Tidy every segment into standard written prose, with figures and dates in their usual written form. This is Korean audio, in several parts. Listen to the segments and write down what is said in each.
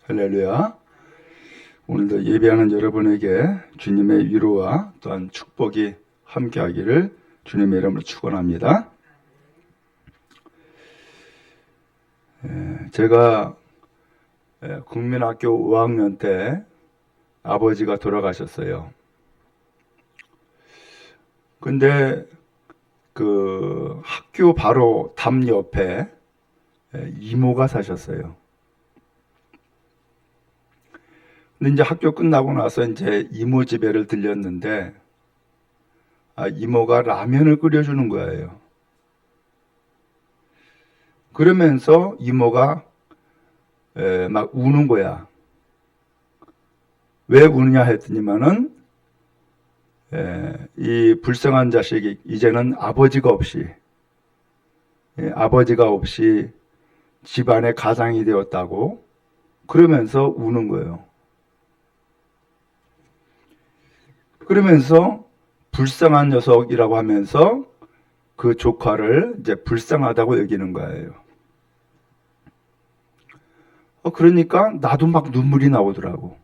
할렐루야. 오늘도 예배하는 여러분에게 주님의 위로와 또한 축복이 함께하기를 주님의 이름으로 축원합니다. 제가 국민학교 5학년 때 아버지가 돌아가셨어요. 근데 그 학교 바로 담 옆에 이모가 사셨어요. 근데 이제 학교 끝나고 나서 이제 이모 집에를 들렸는데, 이모가 라면을 끓여주는 거예요. 그러면서 이모가 막 우는 거야. 왜 우느냐 했더니만은, 이 불쌍한 자식이 이제는 아버지가 없이 집안의 가장이 되었다고 그러면서 우는 거예요. 그러면서 불쌍한 녀석이라고 하면서 그 조카를 이제 불쌍하다고 여기는 거예요. 그러니까 나도 막 눈물이 나오더라고.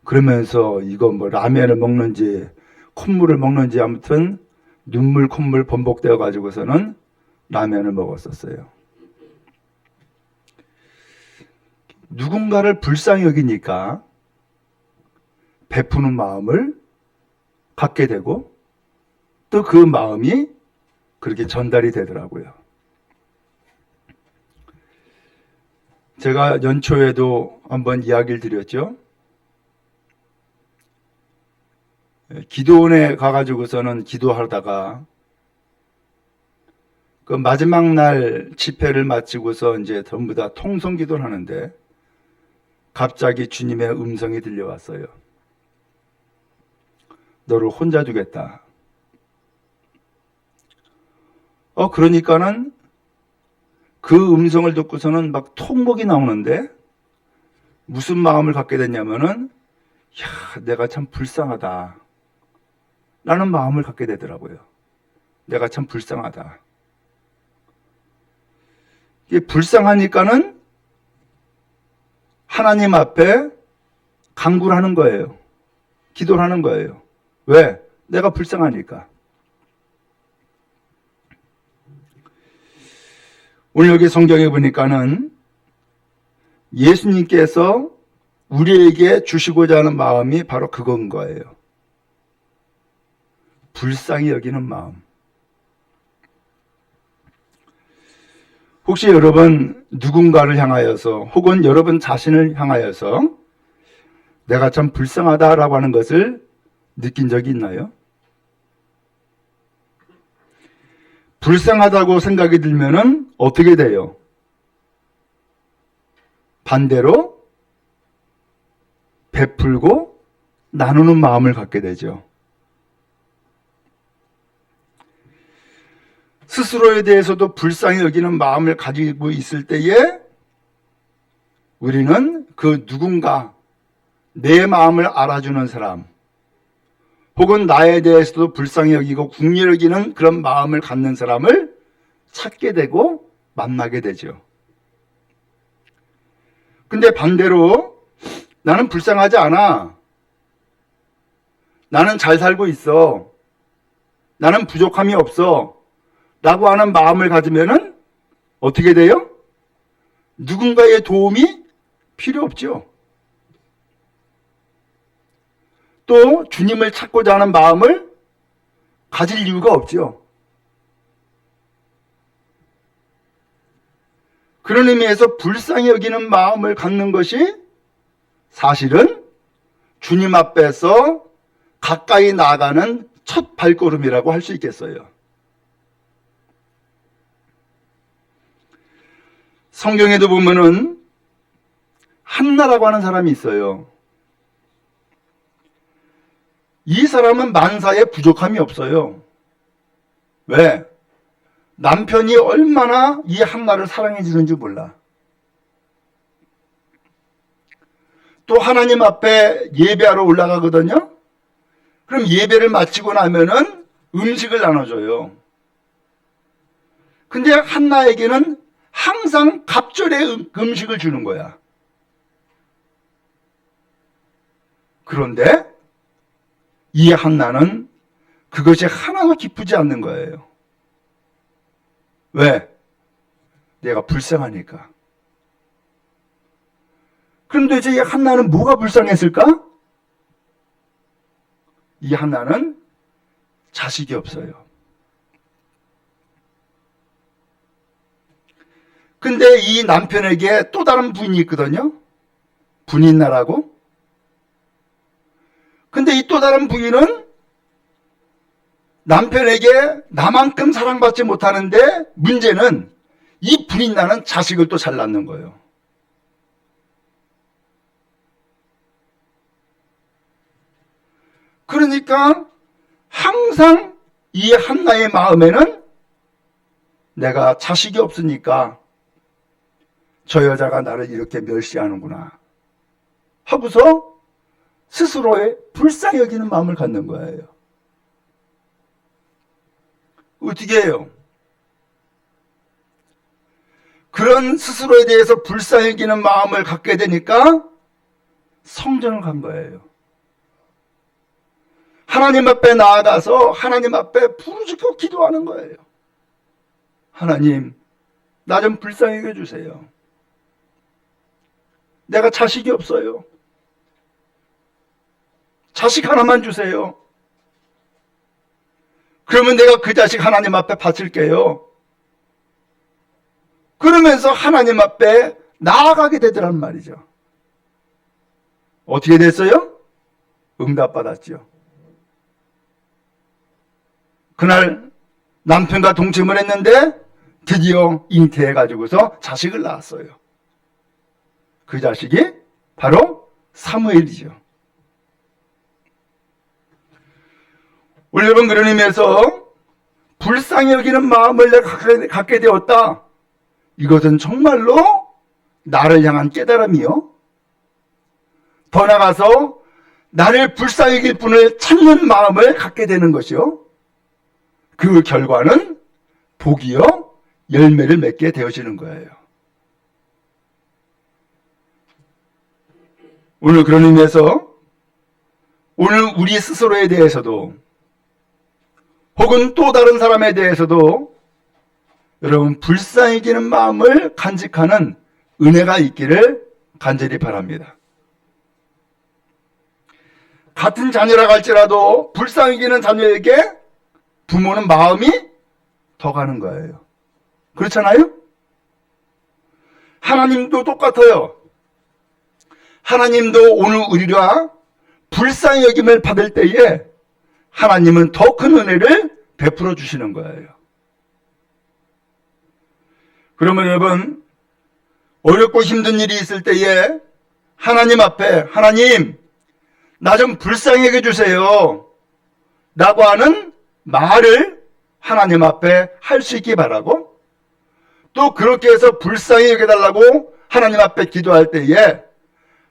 그러면서 이거 뭐 라면을 먹는지 콧물을 먹는지 아무튼 눈물 콧물 번복되어 가지고서는 라면을 먹었었어요. 누군가를 불쌍히 여기니까 베푸는 마음을 갖게 되고 또 그 마음이 그렇게 전달이 되더라고요. 제가 연초에도 한번 이야기를 드렸죠. 기도원에 가가지고서는 기도하다가 그 마지막 날 집회를 마치고서 이제 전부 다 통성 기도를 하는데 갑자기 주님의 음성이 들려왔어요. 너를 혼자 두겠다. 그러니까는 그 음성을 듣고서는 막 통곡이 나오는데 무슨 마음을 갖게 됐냐면은 내가 참 불쌍하다 라는 마음을 갖게 되더라고요. 내가 참 불쌍하다. 이게 불쌍하니까는 하나님 앞에 간구를 하는 거예요. 기도를 하는 거예요. 왜? 내가 불쌍하니까. 오늘 여기 성경에 보니까는 예수님께서 우리에게 주시고자 하는 마음이 바로 그건 거예요. 불쌍히 여기는 마음. 혹시 여러분 누군가를 향하여서 혹은 여러분 자신을 향하여서 내가 참 불쌍하다라고 하는 것을 느낀 적이 있나요? 불쌍하다고 생각이 들면은 어떻게 돼요? 반대로 베풀고 나누는 마음을 갖게 되죠. 스스로에 대해서도 불쌍히 여기는 마음을 가지고 있을 때에 우리는 그 누군가 내 마음을 알아주는 사람 혹은 나에 대해서도 불쌍히 여기고 궁리 여기는 그런 마음을 갖는 사람을 찾게 되고 만나게 되죠. 근데 반대로 나는 불쌍하지 않아. 나는 잘 살고 있어. 나는 부족함이 없어. 라고 하는 마음을 가지면은 어떻게 돼요? 누군가의 도움이 필요 없죠. 또 주님을 찾고자 하는 마음을 가질 이유가 없죠. 그런 의미에서 불쌍히 여기는 마음을 갖는 것이 사실은 주님 앞에서 가까이 나아가는 첫 발걸음이라고 할 수 있겠어요. 성경에도 보면은 한나라고 하는 사람이 있어요. 이 사람은 만사에 부족함이 없어요. 왜? 남편이 얼마나 이 한나를 사랑해 주는지 몰라. 또 하나님 앞에 예배하러 올라가거든요. 그럼 예배를 마치고 나면은 음식을 나눠줘요. 근데 한나에게는 항상 갑절의 음식을 주는 거야. 그런데 이 한나는 그것이 하나도 기쁘지 않는 거예요. 왜? 내가 불쌍하니까. 그런데 이제 이 한나는 뭐가 불쌍했을까? 이 한나는 자식이 없어요. 근데 이 남편에게 또 다른 부인이 있거든요. 분인나라고. 근데 이 또 다른 부인은 남편에게 나만큼 사랑받지 못하는데 문제는 이 분인나는 자식을 또 잘 낳는 거예요. 그러니까 항상 이 한나의 마음에는 내가 자식이 없으니까 저 여자가 나를 이렇게 멸시하는구나 하고서 스스로의 불쌍히 여기는 마음을 갖는 거예요. 어떻게 해요? 그런 스스로에 대해서 불쌍히 여기는 마음을 갖게 되니까 성전을 간 거예요. 하나님 앞에 나아가서 하나님 앞에 부르짖고 기도하는 거예요. 하나님, 나 좀 불쌍히 여겨주세요. 내가 자식이 없어요. 자식 하나만 주세요. 그러면 내가 그 자식 하나님 앞에 바칠게요. 그러면서 하나님 앞에 나아가게 되더란 말이죠. 어떻게 됐어요? 응답받았죠. 그날 남편과 동침을 했는데 드디어 잉태해가지고서 자식을 낳았어요. 그 자식이 바로 사무엘이죠. 우리 여러분, 그런 의미에서 불쌍히 여기는 마음을 내가 갖게 되었다. 이것은 정말로 나를 향한 깨달음이요. 더 나아가서 나를 불쌍히 여길 분을 찾는 마음을 갖게 되는 것이요. 그 결과는 복이요, 열매를 맺게 되어지는 거예요. 오늘 그런 의미에서 오늘 우리 스스로에 대해서도 혹은 또 다른 사람에 대해서도 여러분 불쌍히 여기는 마음을 간직하는 은혜가 있기를 간절히 바랍니다. 같은 자녀라고 할지라도 불쌍히 여기는 자녀에게 부모는 마음이 더 가는 거예요. 그렇잖아요? 하나님도 똑같아요. 하나님도 오늘 우리가 불쌍히 여김을 받을 때에 하나님은 더 큰 은혜를 베풀어 주시는 거예요. 그러면 여러분, 어렵고 힘든 일이 있을 때에 하나님 앞에 하나님, 나 좀 불쌍히 여겨주세요 라고 하는 말을 하나님 앞에 할 수 있기 바라고, 또 그렇게 해서 불쌍히 여겨달라고 하나님 앞에 기도할 때에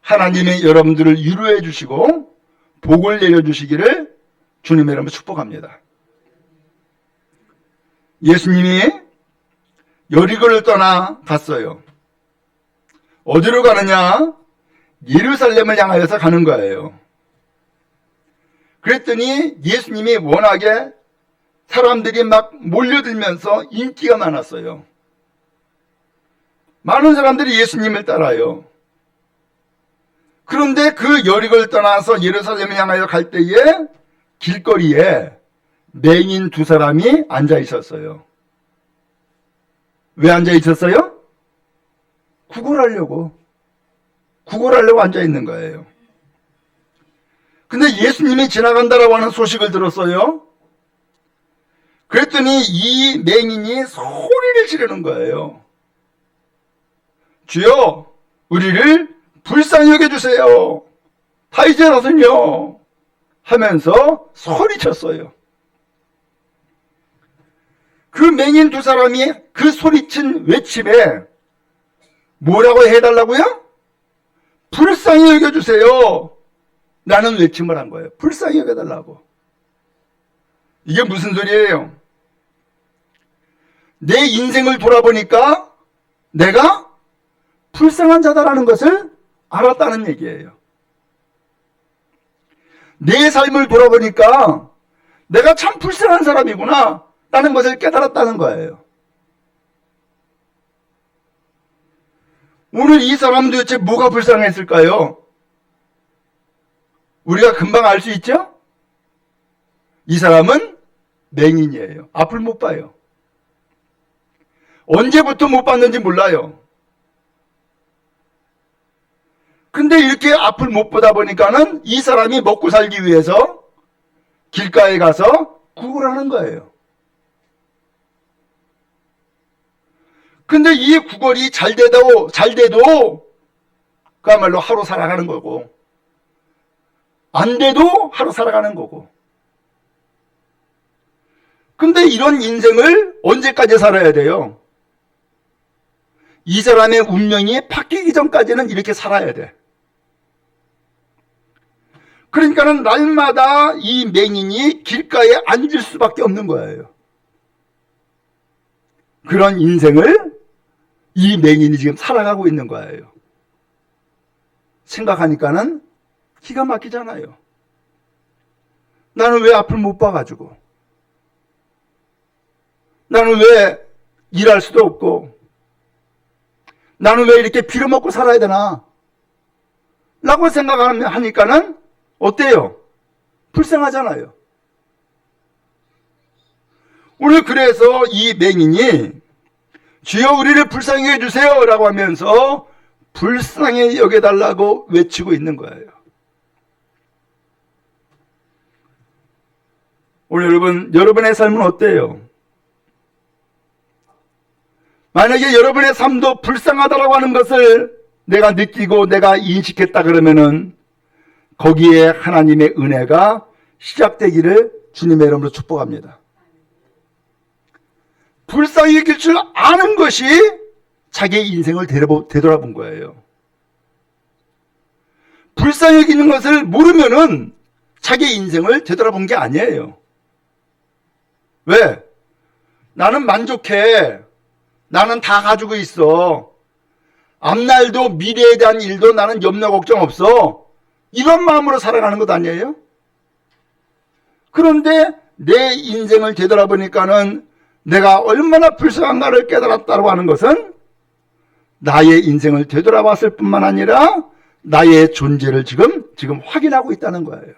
하나님이 여러분들을 위로해 주시고 복을 내려주시기를 주님의 이름으로 축복합니다. 예수님이 여리고를 떠나 갔어요. 어디로 가느냐? 예루살렘을 향하여서 가는 거예요. 그랬더니 예수님이 워낙에 사람들이 막 몰려들면서 인기가 많았어요. 많은 사람들이 예수님을 따라요. 그런데 그 여리고를 떠나서 예루살렘을 향하여 갈 때에 길거리에 맹인 두 사람이 앉아 있었어요. 왜 앉아 있었어요? 구걸하려고 앉아 있는 거예요. 근데 예수님이 지나간다라고 하는 소식을 들었어요. 그랬더니 이 맹인이 소리를 지르는 거예요. 주여, 우리를 불쌍히 여겨주세요. 다 이제라서요 하면서 소리쳤어요. 그 맹인 두 사람이 그 소리친 외침에 뭐라고 해달라고요? 불쌍히 여겨주세요 라는 외침을 한 거예요. 불쌍히 여겨달라고. 이게 무슨 소리예요? 내 인생을 돌아보니까 내가 불쌍한 자다라는 것을 알았다는 얘기예요. 내 삶을 돌아보니까 내가 참 불쌍한 사람이구나 라는 것을 깨달았다는 거예요. 오늘 이 사람은 도대체 뭐가 불쌍했을까요? 우리가 금방 알 수 있죠? 이 사람은 맹인이에요. 앞을 못 봐요. 언제부터 못 봤는지 몰라요. 근데 이렇게 앞을 못 보다 보니까는 이 사람이 먹고 살기 위해서 길가에 가서 구걸을 하는 거예요. 근데 이 구걸이 잘 돼도 그야말로 하루 살아가는 거고, 안 돼도 하루 살아가는 거고. 근데 이런 인생을 언제까지 살아야 돼요? 이 사람의 운명이 바뀌기 전까지는 이렇게 살아야 돼. 그러니까는 날마다 이 맹인이 길가에 앉을 수밖에 없는 거예요. 그런 인생을 이 맹인이 지금 살아가고 있는 거예요. 생각하니까는 기가 막히잖아요. 나는 왜 앞을 못 봐가지고, 나는 왜 일할 수도 없고, 나는 왜 이렇게 빌어먹고 살아야 되나 라고 생각하니까는 어때요? 불쌍하잖아요. 오늘 그래서 이 맹인이 주여 우리를 불쌍히 해주세요 라고 하면서 불쌍히 여겨달라고 외치고 있는 거예요. 오늘 여러분의 삶은 어때요? 만약에 여러분의 삶도 불쌍하다라고 하는 것을 내가 느끼고 내가 인식했다 그러면은 거기에 하나님의 은혜가 시작되기를 주님의 이름으로 축복합니다. 불쌍히 여길 줄 아는 것이 자기의 인생을 되돌아본 거예요. 불쌍히 여기는 것을 모르면은 자기의 인생을 되돌아본 게 아니에요. 왜? 나는 만족해. 나는 다 가지고 있어. 앞날도 미래에 대한 일도 나는 염려 걱정 없어. 이런 마음으로 살아가는 것 아니에요? 그런데 내 인생을 되돌아보니까는 내가 얼마나 불쌍한가를 깨달았다고 하는 것은 나의 인생을 되돌아봤을 뿐만 아니라 나의 존재를 지금 확인하고 있다는 거예요.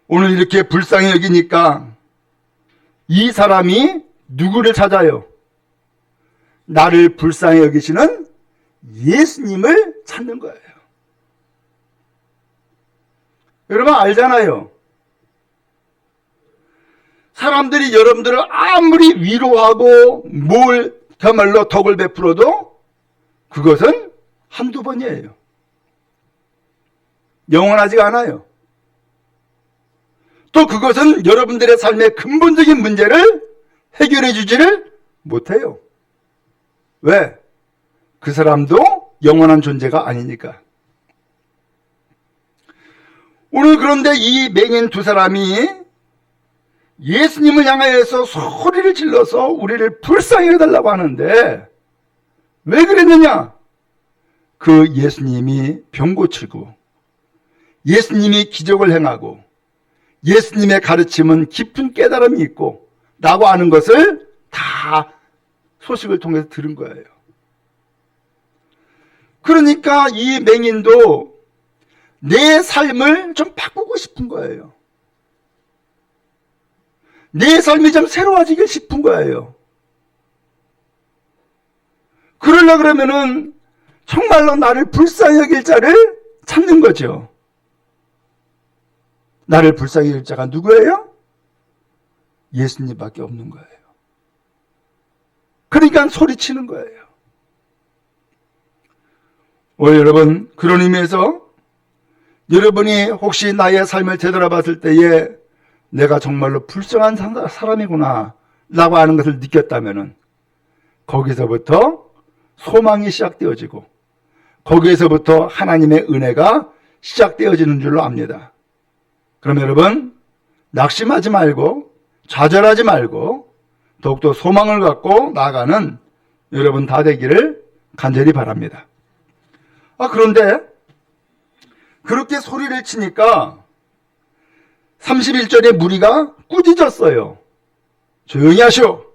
오늘 이렇게 불쌍히 여기니까 이 사람이 누구를 찾아요? 나를 불쌍히 여기시는 예수님을 찾는 거예요. 여러분 알잖아요. 사람들이 여러분들을 아무리 위로하고 그야말로 덕을 베풀어도 그것은 한두 번이에요. 영원하지가 않아요. 또 그것은 여러분들의 삶의 근본적인 문제를 해결해 주지를 못해요. 왜? 그 사람도 영원한 존재가 아니니까. 오늘 그런데 이 맹인 두 사람이 예수님을 향하여서 소리를 질러서 우리를 불쌍히 해달라고 하는데 왜 그랬느냐? 그 예수님이 병 고치고 예수님이 기적을 행하고 예수님의 가르침은 깊은 깨달음이 있고 라고 하는 것을 다 소식을 통해서 들은 거예요. 그러니까 이 맹인도 내 삶을 좀 바꾸고 싶은 거예요. 내 삶이 좀 새로워지기 싶은 거예요. 그러려고 그러면은 정말로 나를 불쌍히 여길 자를 찾는 거죠. 나를 불쌍히 여길 자가 누구예요? 예수님밖에 없는 거예요. 그러니까 소리치는 거예요. 여러분, 그런 의미에서 여러분이 혹시 나의 삶을 되돌아봤을 때에 내가 정말로 불쌍한 사람이구나 라고 하는 것을 느꼈다면은 거기서부터 소망이 시작되어지고 거기에서부터 하나님의 은혜가 시작되어지는 줄로 압니다. 그럼 여러분 낙심하지 말고 좌절하지 말고 더욱더 소망을 갖고 나아가는 여러분 다 되기를 간절히 바랍니다. 그런데 그렇게 소리를 치니까 31절에 무리가 꾸짖었어요. 조용히 하시오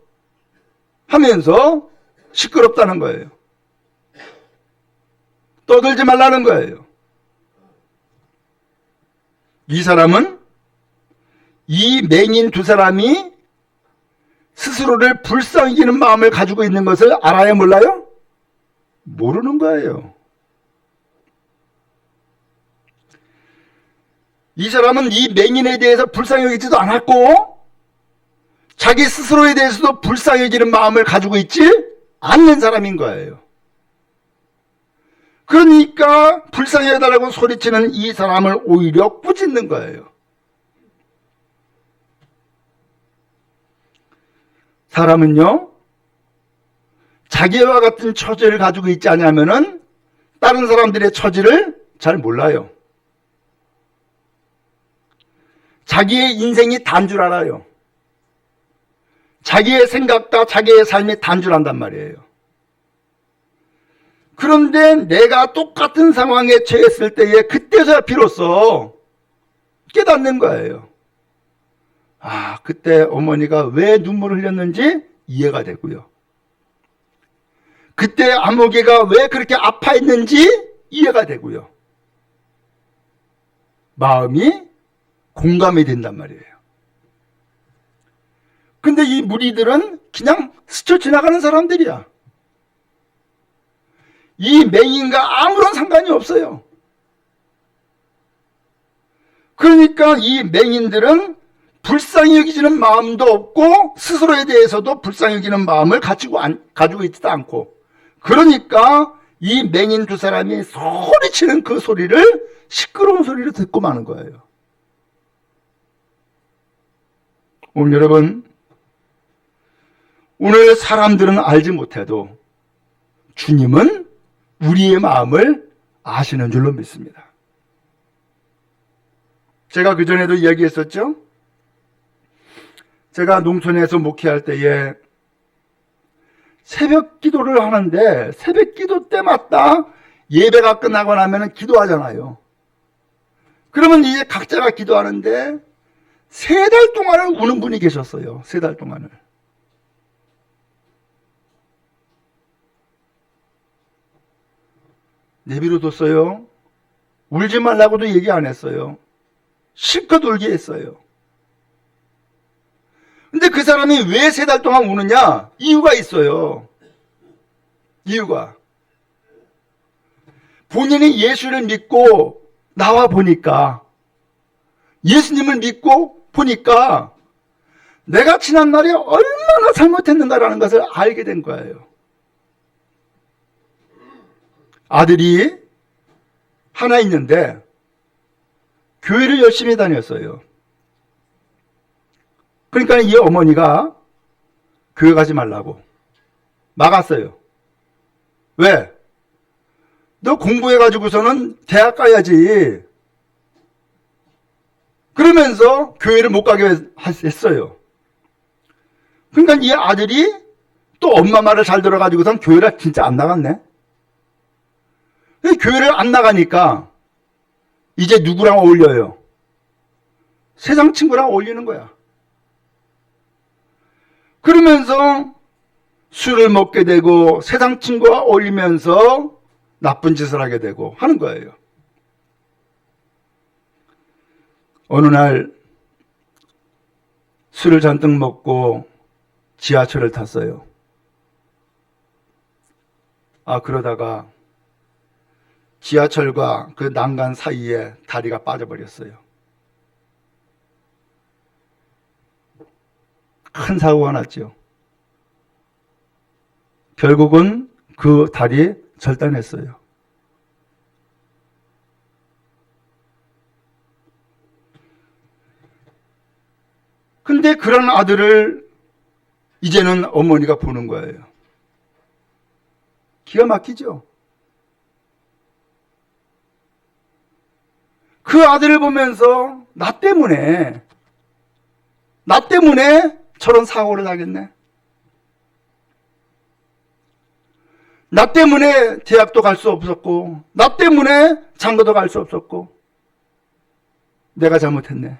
하면서 시끄럽다는 거예요. 떠들지 말라는 거예요. 이 사람은 이 맹인 두 사람이 스스로를 불쌍히 여기는 마음을 가지고 있는 것을 알아요, 몰라요? 모르는 거예요. 이 사람은 이 맹인에 대해서 불쌍히 여기지도 않았고 자기 스스로에 대해서도 불쌍히 여기는 마음을 가지고 있지 않는 사람인 거예요. 그러니까 불쌍히 여겨달라고 소리치는 이 사람을 오히려 꾸짖는 거예요. 사람은요, 자기와 같은 처지를 가지고 있지 않으면은 다른 사람들의 처지를 잘 몰라요. 자기의 인생이 단 줄 알아요. 자기의 생각과 자기의 삶이 단 줄 안단 말이에요. 그런데 내가 똑같은 상황에 처했을 때에 그때서야 비로소 깨닫는 거예요. 그때 어머니가 왜 눈물을 흘렸는지 이해가 되고요. 그때 아무개가 왜 그렇게 아파했는지 이해가 되고요. 마음이 공감이 된단 말이에요. 근데 이 무리들은 그냥 스쳐 지나가는 사람들이야. 이 맹인과 아무런 상관이 없어요. 그러니까 이 맹인들은 불쌍히 여기지는 마음도 없고 스스로에 대해서도 불쌍히 여기는 마음을 가지고 있지도 않고, 그러니까 이 맹인 두 사람이 소리치는 그 소리를 시끄러운 소리로 듣고 마는 거예요. 오늘 여러분, 오늘 사람들은 알지 못해도 주님은 우리의 마음을 아시는 줄로 믿습니다. 제가 그전에도 이야기했었죠? 제가 농촌에서 목회할 때에 새벽 기도를 하는데 새벽 기도 때마다 예배가 끝나고 나면 기도하잖아요. 그러면 이제 각자가 기도하는데 3달 동안을 우는 분이 계셨어요. 3달 동안을. 내버려뒀어요. 울지 말라고도 얘기 안 했어요. 실컷 울게 했어요. 근데 그 사람이 왜 3달 동안 우느냐? 이유가 있어요. 이유가. 본인이 예수를 믿고 나와 보니까, 예수님을 믿고 보니까 내가 지난날에 얼마나 잘못했는가라는 것을 알게 된 거예요. 아들이 하나 있는데 교회를 열심히 다녔어요. 그러니까 이 어머니가 교회 가지 말라고 막았어요. 왜? 너 공부해가지고서는 대학 가야지. 그러면서 교회를 못 가게 했어요. 그러니까 이 아들이 또 엄마 말을 잘 들어가지고선 교회를 진짜 안 나갔네. 교회를 안 나가니까 이제 누구랑 어울려요? 세상 친구랑 어울리는 거야. 그러면서 술을 먹게 되고 세상 친구와 어울리면서 나쁜 짓을 하게 되고 하는 거예요. 어느 날 술을 잔뜩 먹고 지하철을 탔어요. 그러다가 지하철과 그 난간 사이에 다리가 빠져버렸어요. 큰 사고가 났죠. 결국은 그 다리 절단했어요. 근데 그런 아들을 이제는 어머니가 보는 거예요. 기가 막히죠? 그 아들을 보면서 나 때문에 저런 사고를 하겠네. 나 때문에 대학도 갈 수 없었고, 나 때문에 장가도 갈 수 없었고, 내가 잘못했네.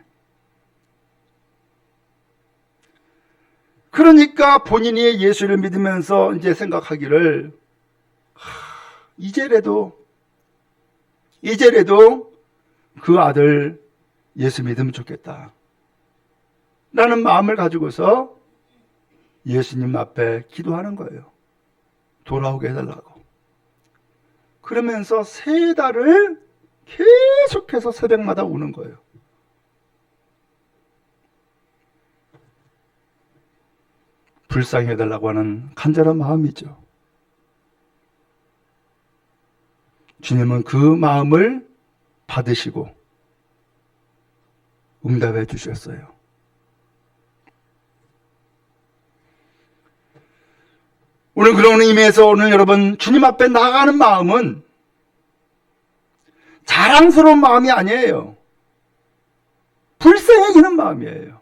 그러니까 본인이 예수를 믿으면서 이제 생각하기를, 이제라도 그 아들 예수 믿으면 좋겠다 라는 마음을 가지고서 예수님 앞에 기도하는 거예요. 돌아오게 해달라고. 그러면서 3달을 계속해서 새벽마다 우는 거예요. 불쌍히 해달라고 하는 간절한 마음이죠. 주님은 그 마음을 받으시고 응답해 주셨어요. 오늘 그런 의미에서 오늘 여러분 주님 앞에 나아가는 마음은 자랑스러운 마음이 아니에요. 불쌍해지는 마음이에요.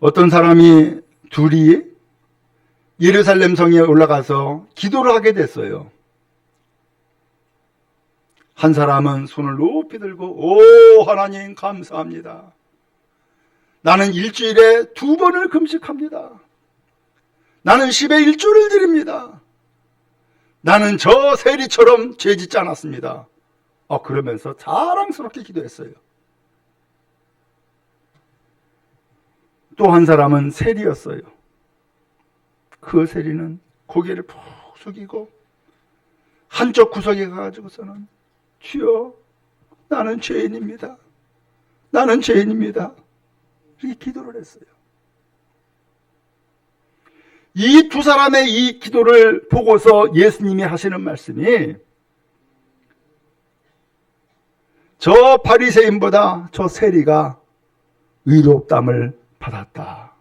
어떤 사람이 둘이 예루살렘 성에 올라가서 기도를 하게 됐어요. 한 사람은 손을 높이 들고 오 하나님 감사합니다. 나는 일주일에 2번을 금식합니다. 나는 10에 1조를 드립니다. 나는 저 세리처럼 죄 짓지 않았습니다. 그러면서 자랑스럽게 기도했어요. 또 한 사람은 세리였어요. 그 세리는 고개를 푹 숙이고 한쪽 구석에 가가지고서는 주여 나는 죄인입니다. 나는 죄인입니다. 이렇게 기도를 했어요. 이 두 사람의 이 기도를 보고서 예수님이 하시는 말씀이 저 바리새인보다 저 세리가 의롭담을 받았다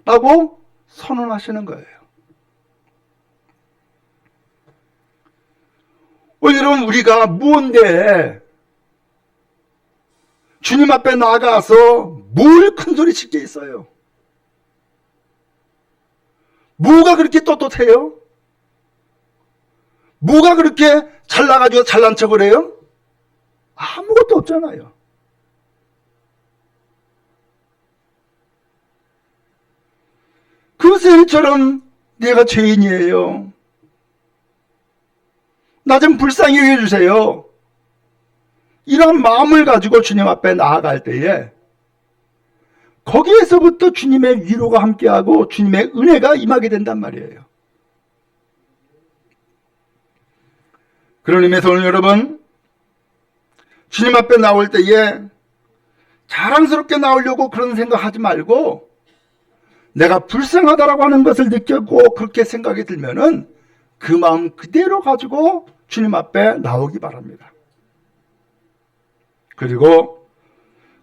라고 선언하시는 거예요. 오늘은 우리가 무언데 주님 앞에 나가서 뭘 큰소리 칠 게 있어요? 뭐가 그렇게 떳떳해요? 뭐가 그렇게 잘나가지고 잘난 척을 해요? 아무것도 없잖아요. 그 세리처럼 내가 죄인이에요. 나 좀 불쌍히 여겨주세요. 이런 마음을 가지고 주님 앞에 나아갈 때에 거기에서부터 주님의 위로가 함께하고 주님의 은혜가 임하게 된단 말이에요. 그런 의미에서 오늘 여러분 주님 앞에 나올 때에 자랑스럽게 나오려고 그런 생각하지 말고 내가 불쌍하다라고 하는 것을 느꼈고 그렇게 생각이 들면은 그 마음 그대로 가지고 주님 앞에 나오기 바랍니다. 그리고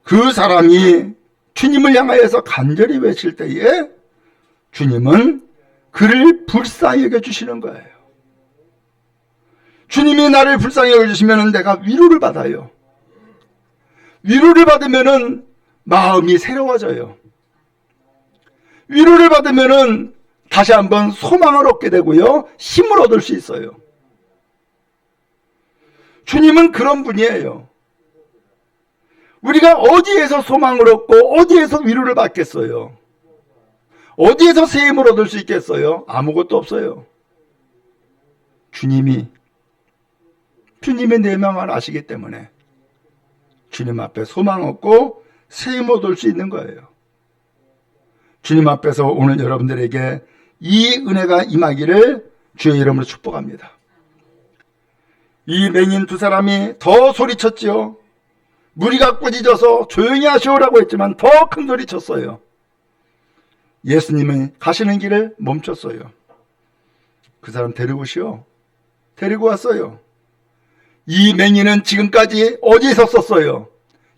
그 사람이 주님을 향하여서 간절히 외칠 때에 주님은 그를 불쌍히 여겨주시는 거예요. 주님이 나를 불쌍히 여겨주시면 내가 위로를 받아요. 위로를 받으면 마음이 새로워져요. 위로를 받으면 다시 한번 소망을 얻게 되고요. 힘을 얻을 수 있어요. 주님은 그런 분이에요. 우리가 어디에서 소망을 얻고 어디에서 위로를 받겠어요? 어디에서 새 힘을 얻을 수 있겠어요? 아무것도 없어요. 주님의 내 마음을 아시기 때문에 주님 앞에 소망 얻고 새 힘을 얻을 수 있는 거예요. 주님 앞에서 오늘 여러분들에게 이 은혜가 임하기를 주의 이름으로 축복합니다. 이 맹인 두 사람이 더 소리쳤지요. 무리가 꾸짖어서 조용히 하시오라고 했지만 더 큰 소리 쳤어요. 예수님은 가시는 길을 멈췄어요. 그 사람 데리고 오시오. 데리고 왔어요. 이 맹인은 지금까지 어디에 있었어요?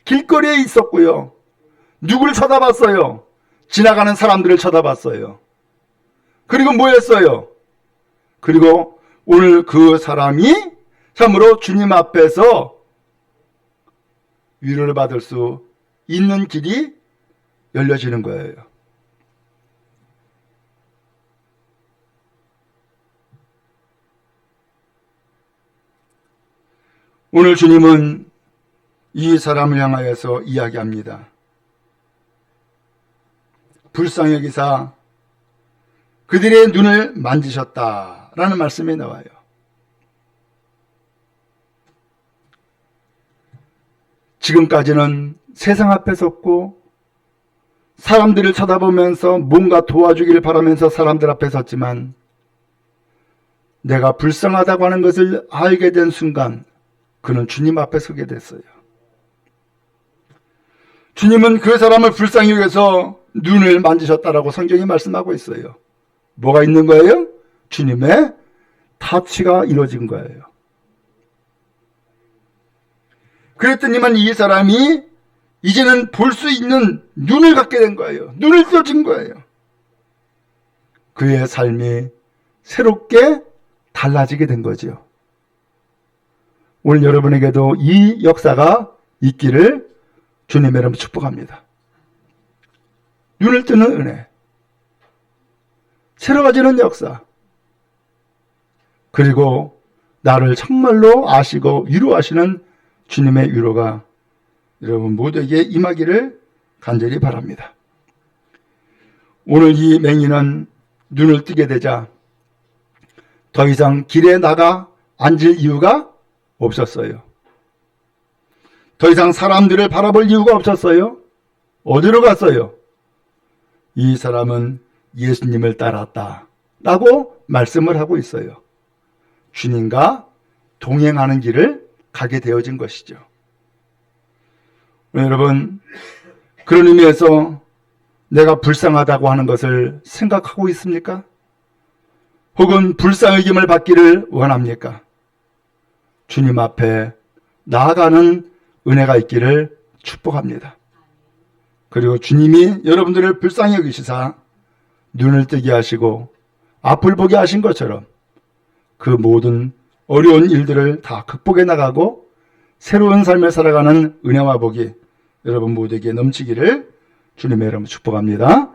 길거리에 있었고요. 누구를 쳐다봤어요? 지나가는 사람들을 쳐다봤어요. 그리고 뭐 했어요? 그리고 오늘 그 사람이 참으로 주님 앞에서 위로를 받을 수 있는 길이 열려지는 거예요. 오늘 주님은 이 사람을 향하여서 이야기합니다. 불쌍히 여기사 그들의 눈을 만지셨다라는 말씀이 나와요. 지금까지는 세상 앞에 섰고 사람들을 쳐다보면서 뭔가 도와주기를 바라면서 사람들 앞에 섰지만 내가 불쌍하다고 하는 것을 알게 된 순간 그는 주님 앞에 서게 됐어요. 주님은 그 사람을 불쌍히 여겨서 눈을 만지셨다라고 성경이 말씀하고 있어요. 뭐가 있는 거예요? 주님의 타치가 이루어진 거예요. 그랬더니만 이 사람이 이제는 볼 수 있는 눈을 갖게 된 거예요. 눈을 떠진 거예요. 그의 삶이 새롭게 달라지게 된 거죠. 오늘 여러분에게도 이 역사가 있기를 주님의 이름으로 축복합니다. 눈을 뜨는 은혜, 새로워지는 역사, 그리고 나를 정말로 아시고 위로하시는 주님의 위로가 여러분 모두에게 임하기를 간절히 바랍니다. 오늘 이 맹인은 눈을 뜨게 되자 더 이상 길에 나가 앉을 이유가 없었어요. 더 이상 사람들을 바라볼 이유가 없었어요. 어디로 갔어요? 이 사람은 예수님을 따랐다 라고 말씀을 하고 있어요. 주님과 동행하는 길을 가게 되어진 것이죠. 여러분, 그런 의미에서 내가 불쌍하다고 하는 것을 생각하고 있습니까? 혹은 불쌍히 여김을 받기를 원합니까? 주님 앞에 나아가는 은혜가 있기를 축복합니다. 그리고 주님이 여러분들을 불쌍히 여기시사 눈을 뜨게 하시고 앞을 보게 하신 것처럼 그 모든 어려운 일들을 다 극복해 나가고 새로운 삶을 살아가는 은혜와 복이 여러분 모두에게 넘치기를 주님의 이름으로 축복합니다.